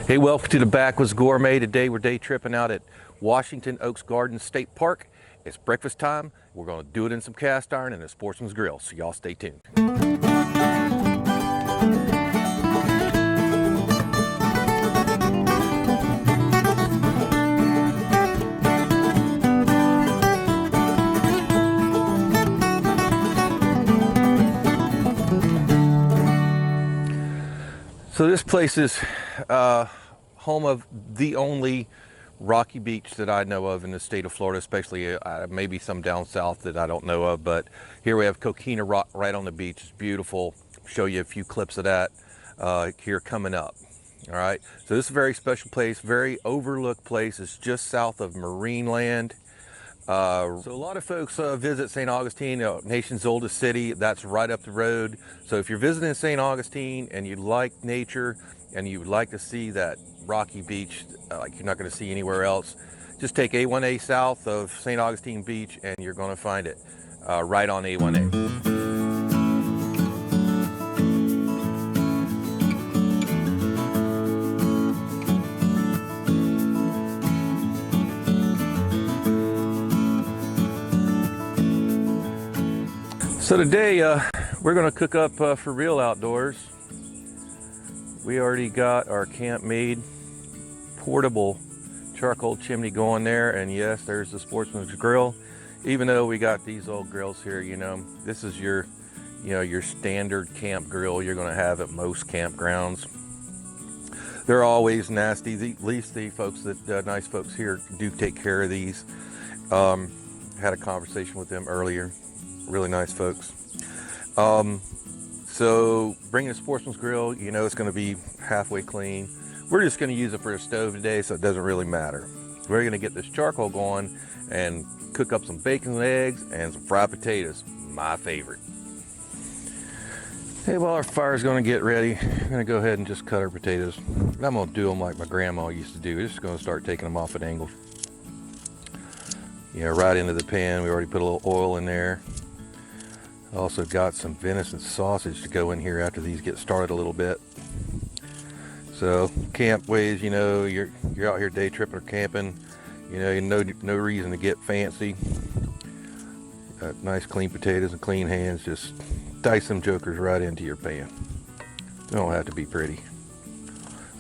Hey, welcome to the Backwoods Gourmet. Today we're day tripping out at Washington Oaks Gardens State Park. It's breakfast time. We're going to do it in some cast iron and a Sportsman's Grill, so y'all stay tuned. So this place is home of the only rocky beach that I know of in the state of Florida, especially maybe some down south that I don't know of, but here we have Coquina Rock right on the beach. It's beautiful. Show you a few clips of that here coming up. All right, so this is a very special place, very overlooked place. It's just south of Marineland. So a lot of folks visit St. Augustine, nation's oldest city. That's right up the road. So if you're visiting St. Augustine and you like nature and you would like to see that rocky beach like you're not going to see anywhere else, just take A1A south of St. Augustine Beach and you're going to find it right on A1A. So today we're going to cook up for real outdoors. We already got our camp made portable charcoal chimney going there, and yes, there's the Sportsman's Grill. Even though we got these old grills here, you know, this is your standard camp grill you're going to have at most campgrounds. They're always nasty. At least the folks that nice folks here do take care of these. Had a conversation with them earlier. Really nice folks. So bringing a Sportsman's Grill, you know, it's going to be halfway clean. We're just going to use it for a stove today, so it doesn't really matter. We're going to get this charcoal going and cook up some bacon and eggs and some fried potatoes, my favorite. Hey, while our fire's going to get ready, I'm going to go ahead and just cut our potatoes. And I'm going to do them like my grandma used to do. We're just going to start taking them off at angles. You know, right into the pan. We already put a little oil in there. Also got some venison sausage to go in here after these get started a little bit. So camp ways, you know, you're out here day tripping or camping, you know, no reason to get fancy. Got nice clean potatoes and clean hands. Just dice them jokers right into your pan. They don't have to be pretty.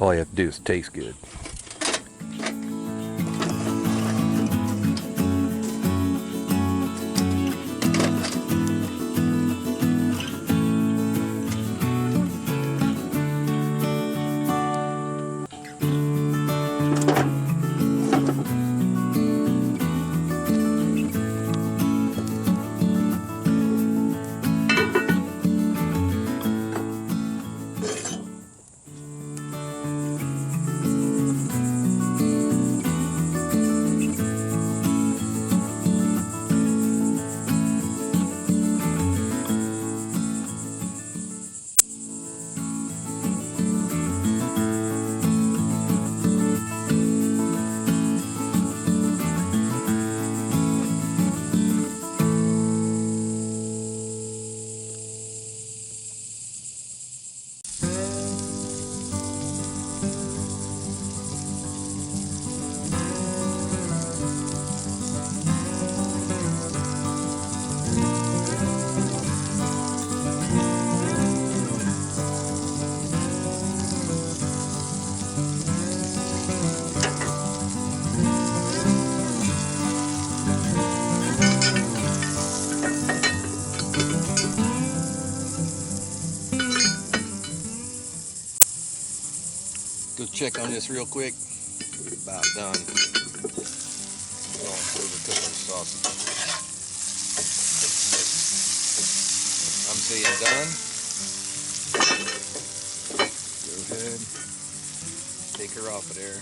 All you have to do is taste good. Go check on this real quick. About done. Don't overcook the sausage. I'm saying done. Go ahead. Take her off of there.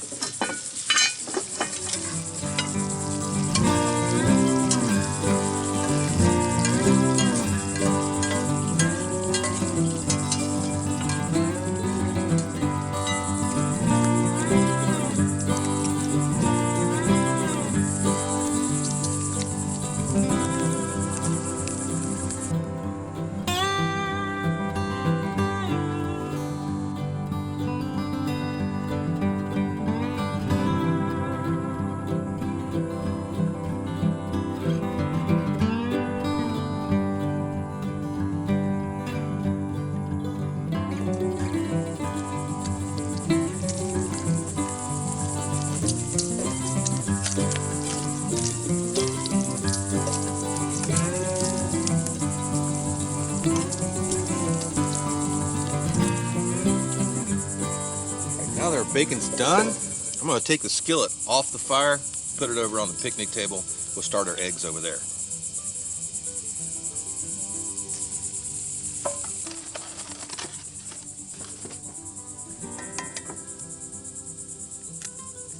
Now that our bacon's done, I'm going to take the skillet off the fire, put it over on the picnic table. We'll start our eggs over there.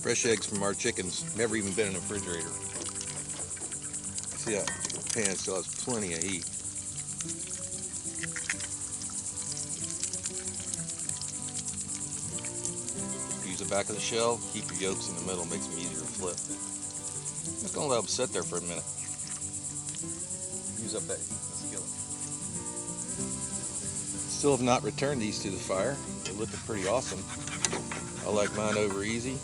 Fresh eggs from our chickens, never even been in a refrigerator. See that pan still has plenty of heat. Use the back of the shell, keep your yolks in the middle, makes them easier to flip. I'm just gonna let them sit there for a minute. Use up that heat in the skillet. Still have not returned these to the fire. They're looking pretty awesome. I like mine over easy.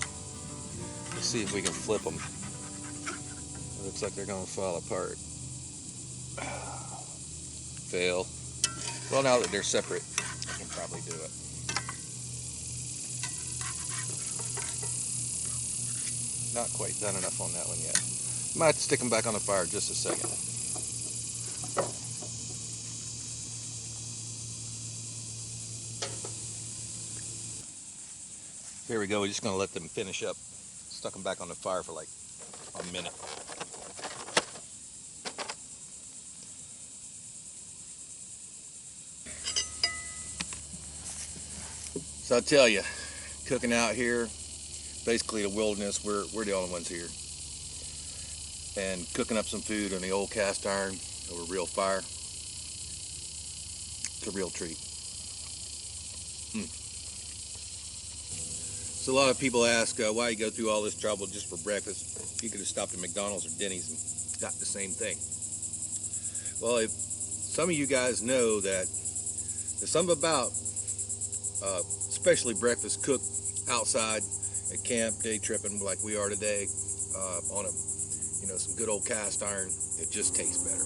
Let's see if we can flip them. It looks like they're gonna fall apart. Fail. Well, now that they're separate, I can probably do it. Not quite done enough on that one yet. Might have to stick them back on the fire just a second. Here we go. We're just gonna let them finish up. Stuck them back on the fire for like a minute. So I tell you, cooking out here, basically the wilderness, we're the only ones here. And cooking up some food on the old cast iron over real fire, it's a real treat. So a lot of people ask why you go through all this trouble just for breakfast. You could have stopped at McDonald's or Denny's and got the same thing. Well, if some of you guys know that there's something about, especially breakfast cooked outside at camp, day tripping like we are today, on some good old cast iron, it just tastes better.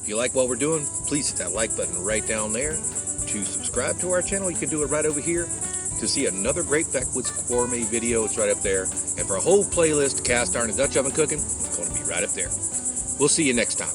If you like what we're doing, please hit that like button right down there. To subscribe to our channel, you can do it right over here. To see another great Backwoods Gourmet video, it's right up there. And for a whole playlist, cast iron and Dutch oven cooking, it's going to be right up there. We'll see you next time.